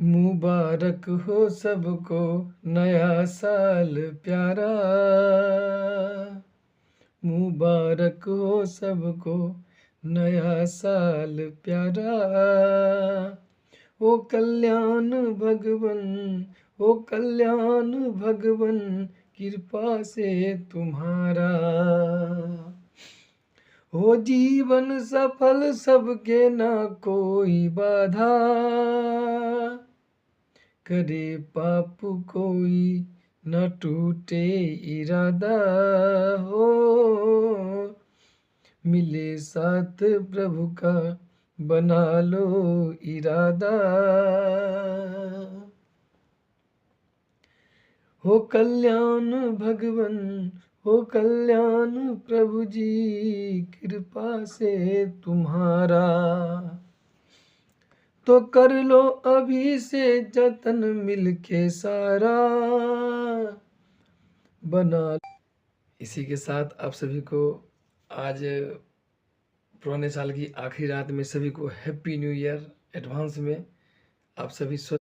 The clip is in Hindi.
मुबारक हो सबको नया साल प्यारा, मुबारक हो सबको नया साल प्यारा। ओ कल्याण भगवन, ओ कल्याण भगवन कृपा से तुम्हारा। हो जीवन सफल सबके ना कोई बाधा, करे पाप कोई न टूटे इरादा। हो मिले साथ प्रभु का बना लो इरादा। हो कल्याण भगवन, हो कल्याण प्रभु जी कृपा से तुम्हारा। तो कर लो अभी से जतन मिलके सारा, बना। इसी के साथ आप सभी को आज पुराने साल की आखिरी रात में सभी को हैप्पी न्यू ईयर एडवांस में। आप सभी